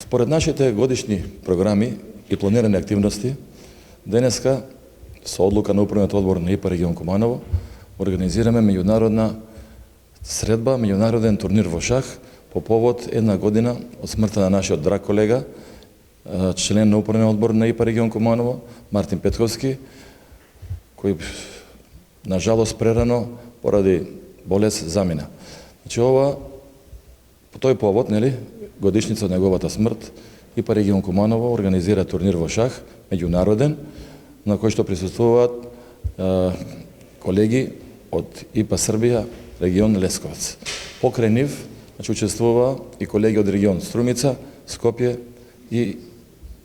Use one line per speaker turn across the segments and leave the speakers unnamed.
Според нашите годишни програми и планирани активности, денеска со одлука на Управниот одбор на ИПА регион Куманово организираме меѓународна средба, меѓународен турнир во шах по повод една година од смртта на нашиот драг колега, член на Управниот одбор на ИПА регион Куманово, Мартин Петковски, кој на жалост прерано поради болест замина. Значи ова по тој повод, годишница од неговата смрт, ИПА регион Куманово организира турнир во шах меѓународен, на кој што присуствуваат колеги од ИПА Србија, регион Лесковец. Покрај нив учествува и колеги од регион Струмица, Скопје и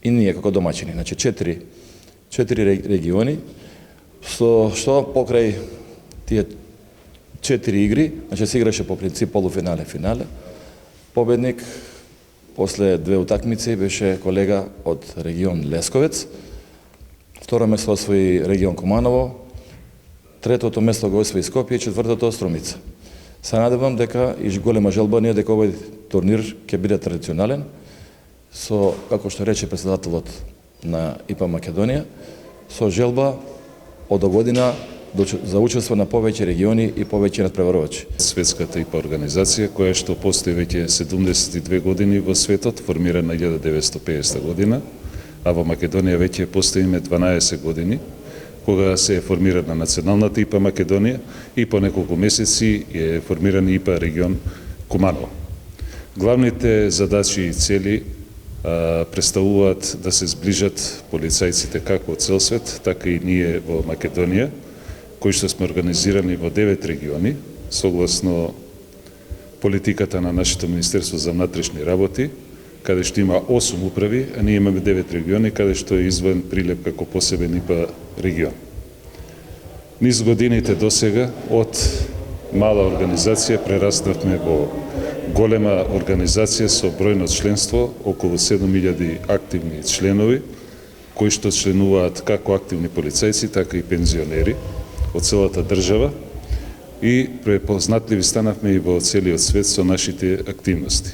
ние како домаќини. Значи четири региони, што покрај тие 4 игри, значи се играше по принцип полуфинале, финале. Победник после 2 утакмици беше колега од регион Лесковец. Второ место освои регион Куманово, третото место го освои Скопје и четвртото Струмица. Се надевам дека и голема желба ние дека овој турнир ќе биде традиционален, со, како што рече председателот на ИПА Македонија, со желба од година за учество на повеќе региони и повеќе надпреварувачи.
Светската ИПА организација, која што постои веќе 72 години во светот, формирана 1950 година, а во Македонија веќе постоиме 12 години, кога се е формирана националната ИПА Македонија и по неколку месеци е формиран ИПА регион Куманово. Главните задачи и цели представуваат да се сближат полицајците како од цел свет, така и ние во Македонија, кои што сме организирани во 9 региони, согласно политиката на нашето Министерство за внатрешни работи, каде што има 8 управи, а ние имаме 9 региони, каде што е извоен прилеп како посебен ИПА регион. Низ годините досега, од мала организација прераснавме во голема организација со бројно членство, околу 7000 активни членови, кои што членуваат како активни полицајци, така и пензионери од целата држава и препознатливи станавме и во целиот свет со нашите активности.